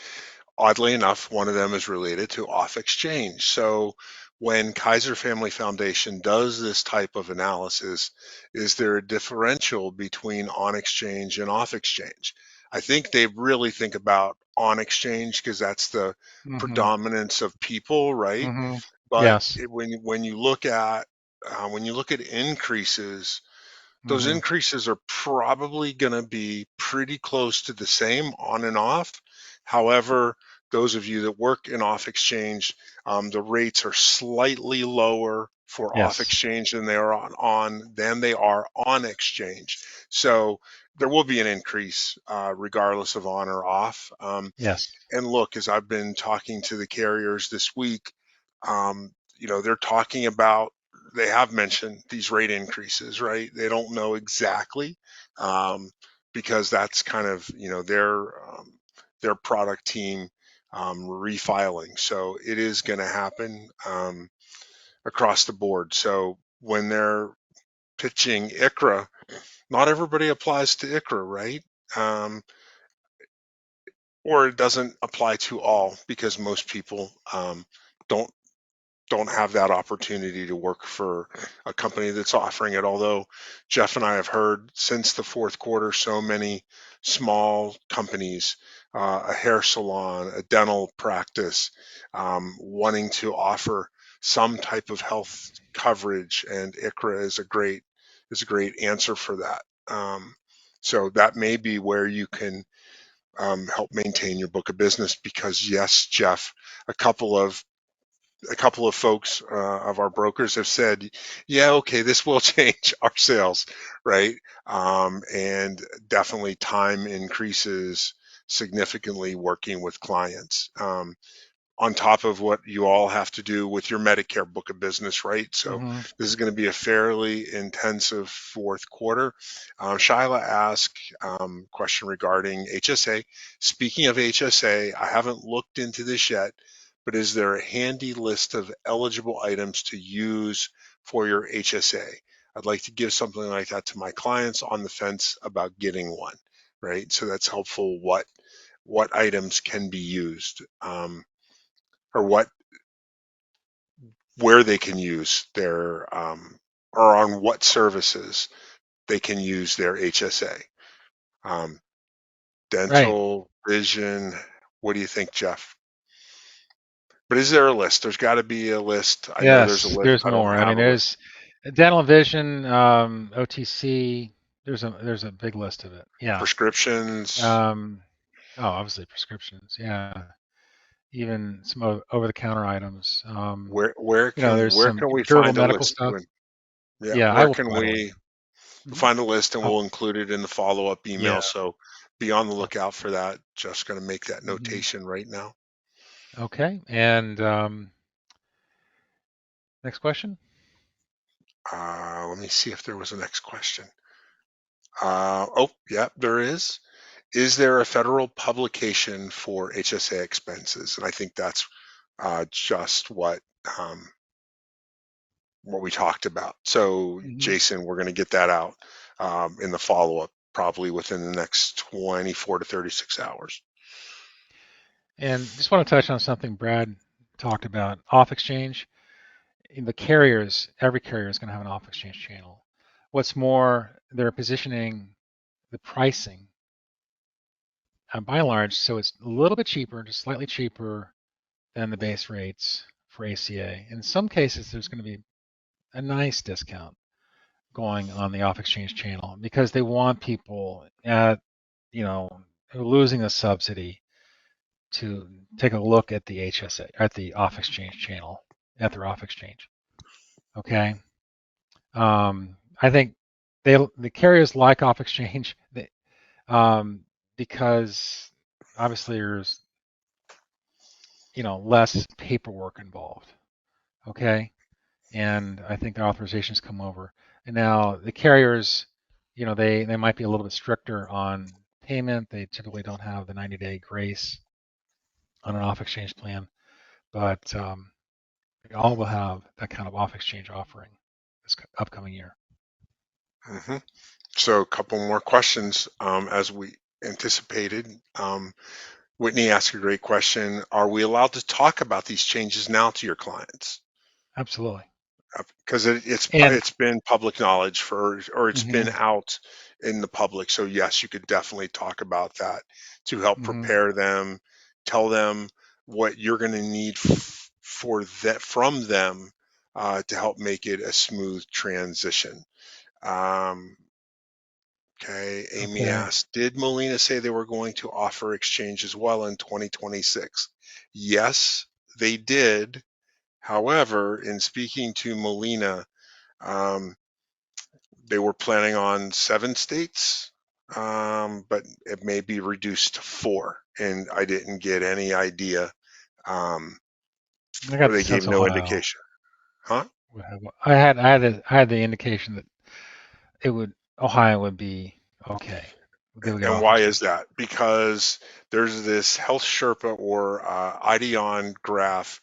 oddly enough, one of them is related to off exchange. So when Kaiser Family Foundation does this type of analysis, is there a differential between on exchange and off exchange? I think they really think about on exchange because that's the hmm predominance of people, right? hmm But yes, when you look at increases, those hmm increases are probably going to be pretty close to the same on and off. However, those of you that work in off exchange, the rates are slightly lower for off yes, exchange than they are on exchange. So there will be an increase regardless of on or off. yes, And look, as I've been talking to the carriers this week, they're talking about, they have mentioned these rate increases, right? They don't know exactly because that's kind of, their product team refiling. So it is going to happen across the board. So when they're pitching ICRA, not everybody applies to ICRA, right? Um, or it doesn't apply to all because most people don't don't have that opportunity to work for a company that's offering it. Although Jeff and I have heard since the fourth quarter, so many small companies, a hair salon, a dental practice, wanting to offer some type of health coverage, and ICRA is a great answer for that. So that may be where you can help maintain your book of business, because yes, Jeff, a couple of folks of our brokers have said, yeah, okay, this will change our sales, right? And definitely time increases significantly working with clients. On top of what you all have to do with your Medicare book of business, right? So Hmm. this is going to be a fairly intensive fourth quarter. Shyla asked question regarding HSA. Speaking of HSA, I haven't looked into this yet, but is there a handy list of eligible items to use for your HSA? I'd like to give something like that to my clients on the fence about getting one, right? So that's helpful. What items can be used? Or where they can use their or on what services they can use their HSA. Um, Right. Dental, vision. What do you think, Jeff? But is there a list? There's got to be a list. I know there's a Yes, list. there's I don't more. I have mean, a list. there's dental vision, OTC. There's a big list of it. Yeah. Prescriptions. Um, oh, obviously prescriptions. Yeah. Even some over-the-counter items. There's Where some can we durable find a medical list? stuff. Yeah, Yeah, I where will can provide a list. we Mhm. find a list, and Oh, we'll include it in the follow-up yeah. email. So be on the Yes. lookout for that. Just going to make that Hmm. notation right now. Okay. And next question. Let me see if there was a next question. Oh, yeah, there is. Is there a federal publication for HSA expenses? And I think that's just what we talked about. So, Hmm. Jason, we're going to get that out in the follow-up, probably within the next 24 to 36 hours. And just want to touch on something Brad talked about, off exchange. In the carriers, every carrier is going to have an off exchange channel. What's more, they're positioning the pricing by and large, so it's a little bit cheaper, just slightly cheaper than the base rates for ACA. In some cases, there's going to be a nice discount going on the off exchange channel because they want people you know, who are losing a subsidy to take a look at the HSA, at the off exchange channel, at their off exchange. Okay. I think the carriers like off exchange um, because obviously there's less paperwork involved. Okay, and I think the authorizations come over. And now the carriers, they might be a little bit stricter on payment. They typically don't have the 90-day grace on an off exchange plan, but they all will have that kind of off exchange offering this upcoming year. Hmm. So, a couple more questions as we anticipated. Whitney asked a great question. Are we allowed to talk about these changes now to your clients? Absolutely. Because And it's been public knowledge or it's been hmm out in the public. So yes, you could definitely talk about that to help hmm prepare them, tell them what you're going to need for that from them to help make it a smooth transition. Um, okay, Amy okay. asked, did Molina say they were going to offer exchange as well in 2026? Yes, they did. However, in speaking to Molina, um, they were planning on 7 states, but it may be reduced to 4. And I didn't get any idea, um, I or got the they gave sense no Ohio indication. Huh? would have. I had the indication that Ohio would be okay. They would get And off why is exchange. that? Because there's this health Sherpa or IDEON graph,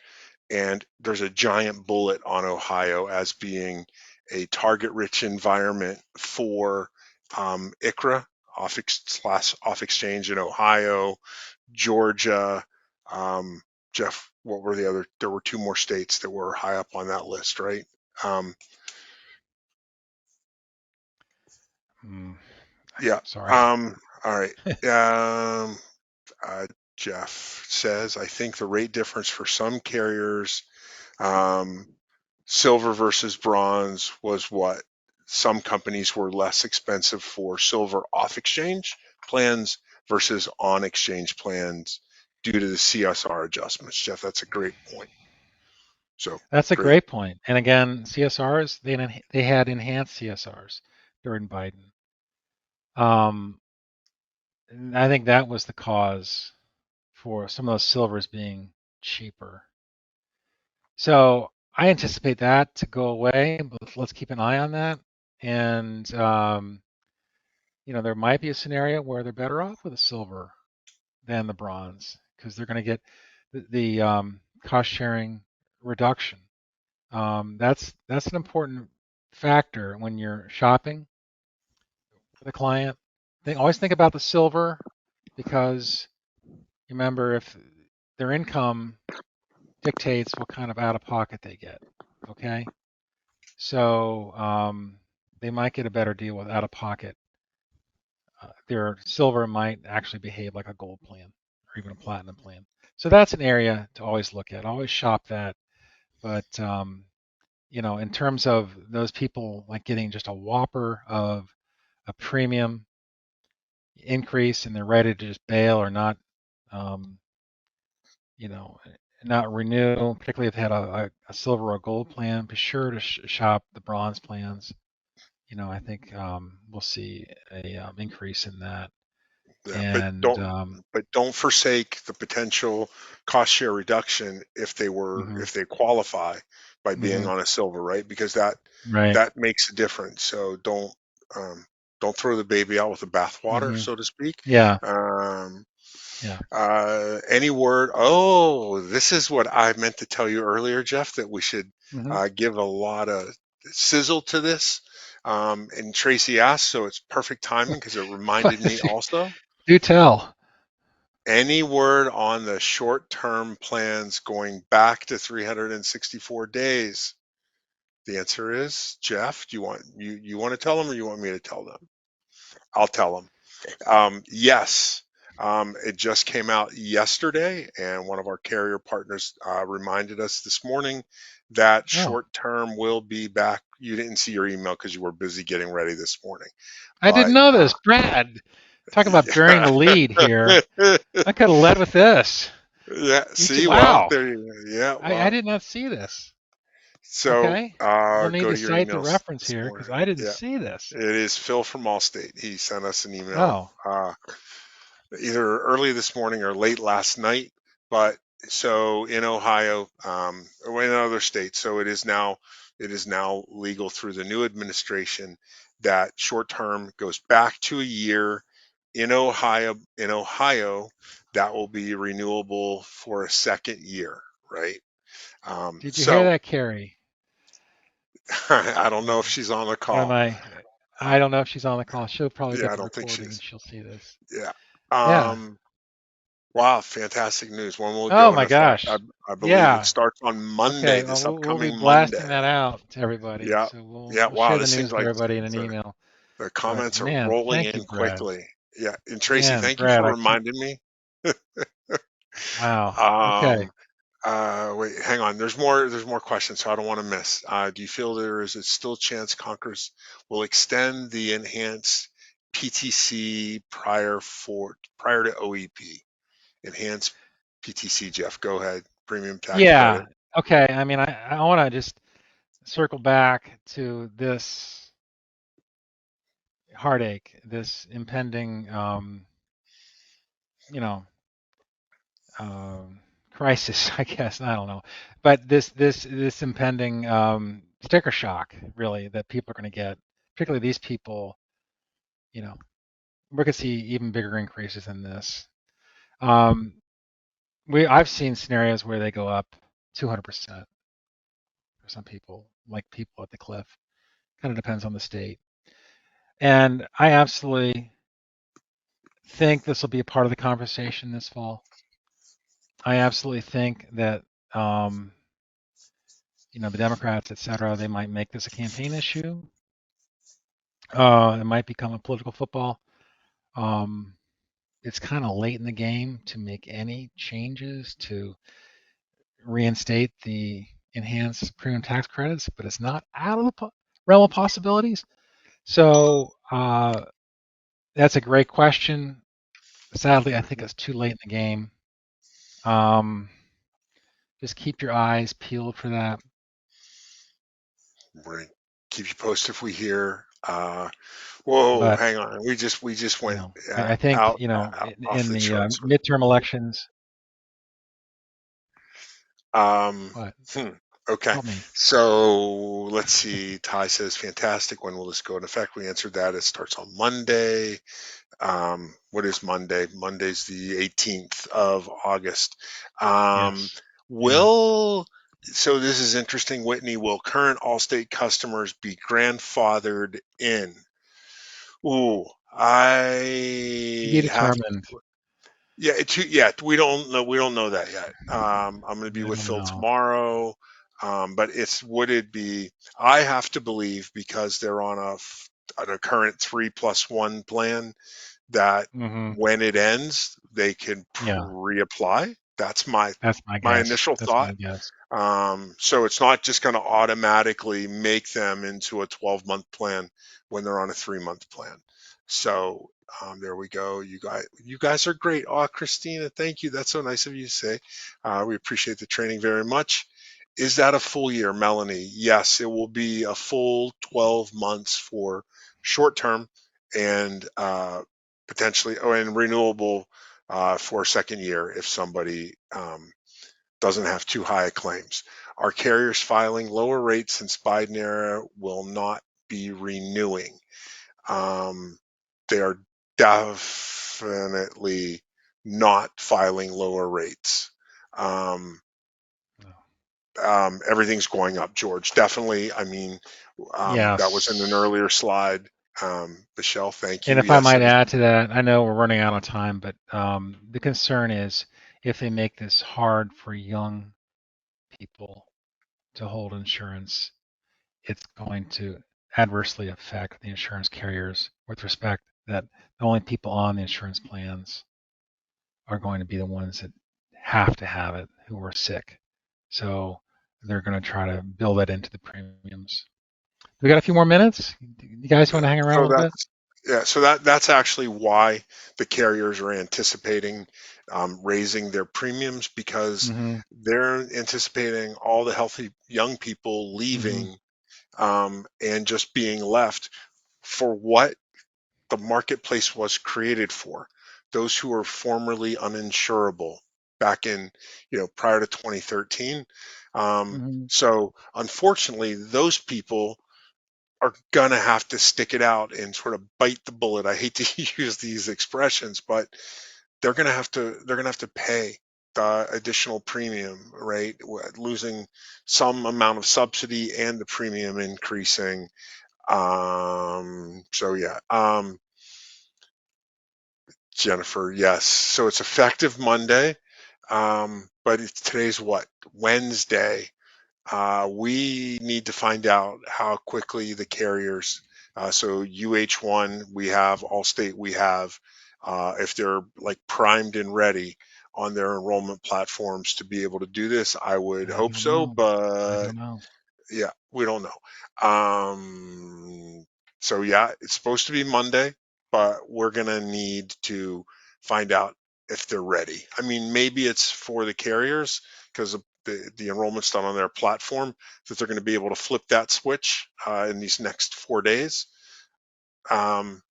and there's a giant bullet on Ohio as being a target-rich environment for ICRA, off exchange in Ohio, Georgia, um, Jeff, what were the other? There were two more states that were high up on that list, right? Um, Mm, yeah. sorry. All right. Um, uh, Jeff says, I think the rate difference for some carriers, um, silver versus bronze, was what? Some companies were less expensive for silver off exchange plans versus on exchange plans due to the CSR adjustments. Jeff, that's a great point. So That's a great. great point. And again, CSRs, they had enhanced CSRs during Biden. And I think that was the cause for some of those silvers being cheaper. So I anticipate that to go away, but let's keep an eye on that. And there might be a scenario where they're better off with a silver than the bronze because they're going to get the cost sharing reduction. That's an important factor when you're shopping with a client. Always think about the silver because remember if their income dictates what kind of out of pocket they get. Okay, so they might get a better deal with out of pocket. Their silver might actually behave like a gold plan or even a platinum plan. So that's an area to always look at. Always shop that. But in terms of those people like getting just a whopper of a premium increase and they're ready to just bail or not, um, you know, not renew, particularly if they had a silver or gold plan, be sure to shop the bronze plans. I think we'll see a increase in that. Yeah, And but don't forsake the potential cost share reduction mhm, if they qualify by being mhm, on a silver, right? Because that right, that makes a difference. So um, don't throw the baby out with the bathwater, mhm, so to speak. yeah, Um, yeah, any word? Oh, this is what I meant to tell you earlier, Jeff, that we should mhm. give a lot of sizzle to this. And Tracy asked, so it's perfect timing because it reminded me also. Do tell. Any word on the short-term plans going back to 364 days? The answer is, Jeff, do you want to tell them or you want me to tell them? I'll tell them. Yes, it just came out yesterday, and one of our carrier partners reminded us this morning that Oh, short term will be back. You didn't see your email because you were busy getting ready this morning, I didn't but know this, Brad. Talk about burying the lead here. I could have led with this. yeah. You too. See, well, Wow. there. Yeah, I well. did not see this. So Okay. You'll need go to to your cite the emails reference this here because morning. I didn't Yeah, see this. it is Phil from Allstate. He sent us an email. Oh, Either early this morning or late last night. But so in Ohio, or in other states, so it is now legal through the new administration that short term goes back to a year. In Ohio, that will be renewable for a second year, right? did you hear So that, Carrie? I don't know if One she's on the one of call. my, I don't know if she's on the call. She'll probably Yeah, get I the don't think she recording and is. she'll see this. Yeah. Yeah. Um, Wow, fantastic news. When will it Oh go in my effect? I, gosh. I believe it Yeah. starts on Monday, Okay. Well, this we'll be upcoming blasting Monday. that out to everybody. Yeah. So we'll Yeah. we'll Wow. share the This seems news with like everybody in an the, email. the But comments are man, rolling thank you, in Brad. quickly. Yeah. And Tracy, Man, thank you Brad, for I can't. reminding me. Wow. Okay. Um, wait, hang on. There's more questions, so I don't want to miss. Do you feel there is a still chance Congress will extend the enhanced PTC prior to OEP? Enhanced PTC, Jeff. Go ahead. Premium tax Yeah. credit. Okay. I mean, I want to just circle back to this heartache, this impending, you know, um, crisis, I guess. I don't know, but this impending sticker shock, really, that people are going to get, particularly these people. You know, we're going to see even bigger increases in this. Um, I've seen scenarios where they go up 200% for some people, like people at the cliff. Kind of depends on the state. And I absolutely think this will be a part of the conversation this fall. I absolutely think that um, the Democrats, et cetera, they might make this a campaign issue. It might become a political football. Um, it's kind of late in the game to make any changes to reinstate the enhanced premium tax credits, but it's not out of the realm of possibilities. So that's a great question. Sadly, I think it's too late in the game. Um, just keep your eyes peeled for that. We're gonna keep you posted if we hear. Whoa, But hang on. We just went I think out off in the the charts. midterm elections. Um, What? hmm, okay. Help me. So let's see. Ty says, fantastic. When will this go into effect? We answered that. It starts on Monday. What is Monday? Monday's the 18th of August. Um, Yes. Yeah. will, so this is interesting, Whitney. Will current Allstate customers be grandfathered in? Ooh, To be I have to. determined. Yeah, yeah, we don't know. We don't know that yet. I'm going to be We with don't Phil know. tomorrow, but would it be? I have to believe because they're on on a current 3+1 plan that Hmm. when it ends, they can Yeah. reapply. That's my That's my my guess. initial That's thought. my guess. So it's not just going to automatically make them into a 12-month plan when they're on a 3-month plan. So there we go. You guys are great. Oh, Christina, thank you. That's so nice of you to say. We appreciate the training very much. Is that a full year, Melanie? Yes, it will be a full 12 months for short term and potentially, and renewable for a second year if somebody doesn't have too high claims. Are carriers filing lower rates since Biden era will not be renewing? Um, they are definitely not filing lower rates. Um, Everything's going up, George. Definitely. I mean, that was in an Yes. earlier slide. Michelle, thank And you. if I Yes, might it is. add to that, I know we're running out of time, but the concern is if they make this hard for young people to hold insurance, it's going to adversely affect the insurance carriers with respect that the only people on the insurance plans are going to be the ones that have to have it who are sick. So they're going to try to build that into the premiums. We got a few more minutes. You guys want to hang around a So little bit? that's yeah. So that's actually why the carriers are anticipating raising their premiums because Mm-hmm. they're anticipating all the healthy young people Mm-hmm. leaving and just being left for what the marketplace was created for. Those who were formerly uninsurable back in, prior to 2013. Mm-hmm. So unfortunately, those people are gonna have to stick it out and sort of bite the bullet. I hate to use these expressions, but they're gonna have to pay the additional premium, right? Losing some amount of subsidy and the premium increasing. So yeah, Jennifer, yes. So it's effective Monday, but today's what? Wednesday. We need to find out how quickly the carriers, so UH1, we have Allstate, we have, if they're like primed and ready on their enrollment platforms to be able to do this. I would I hope don't so, know. I but don't know. yeah, we don't know. So yeah, it's supposed to be Monday, but we're gonna need to find out if they're ready. I mean, maybe it's for the carriers because the enrollment's done on their platform that they're going to be able to flip that switch in these next 4 days. Um,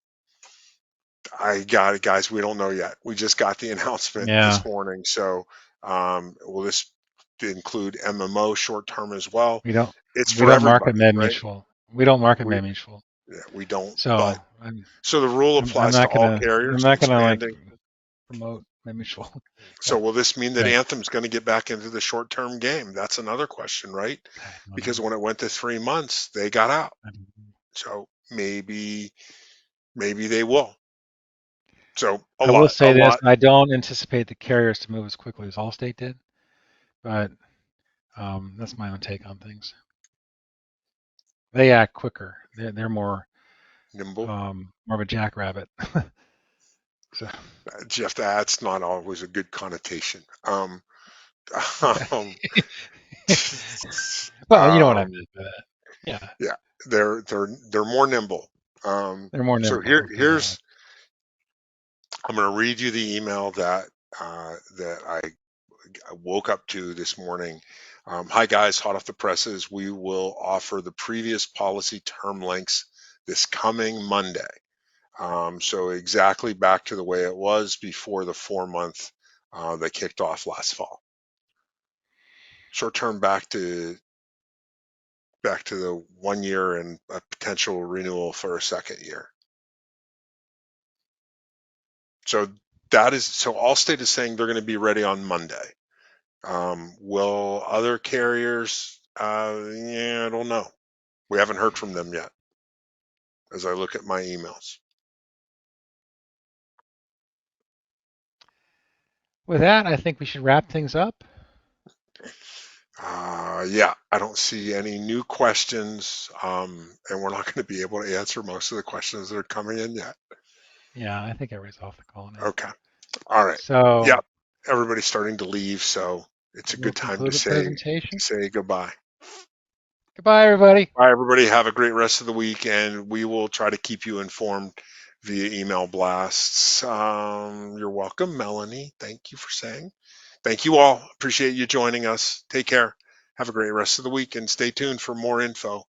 I got it, guys. We don't know yet. We just got the announcement Yeah, this morning. So will this include MMO short term as well? we don't It's we for don't market everybody, med right? mutual. We don't market We med mutual. Yeah, we don't. So But so the rule I'm applies to not all gonna I'm carriers not gonna like expanding. promote med mutual. So But will this mean that right. Anthem's going to get back into the short-term game? That's another question, right? I don't Because know. when it went to 3 months, they got out. I don't know. So maybe they will. So I will a say this: lot I don't anticipate the carriers to move as quickly as Allstate did, but that's my own take on things. They act quicker. They're nimble. more of a jackrabbit. So, Jeff, that's not always a good connotation. Um, well, you know what I um, meant by that. Yeah, yeah, they're more nimble. they're more So nimble. Okay, yeah. here's I'm going to read you the email that I woke up to this morning. Hi guys, hot off the presses. We will offer the previous policy term lengths this coming Monday. So exactly back to the way it was before the 4 month that kicked off last fall. Short term back to the 1 year and a potential renewal for a second year. So Allstate is saying they're going to be ready on Monday. Will other carriers? Yeah, I don't know. We haven't heard from them yet as I look at my emails. With that, I think we should wrap things up. Yeah, I don't see any new questions, and we're not going to be able to answer most of the questions that are coming in yet. Yeah, I think everybody's off the call now. Okay. All right. So Yeah, everybody's starting to leave, so it's a we'll good time to conclude the say presentation. say goodbye. Goodbye, everybody. Bye, everybody. Have a great rest of the week, and we will try to keep you informed via email blasts. You're welcome, Melanie. Thank you for saying. Thank you all. Appreciate you joining us. Take care. Have a great rest of the week, and stay tuned for more info.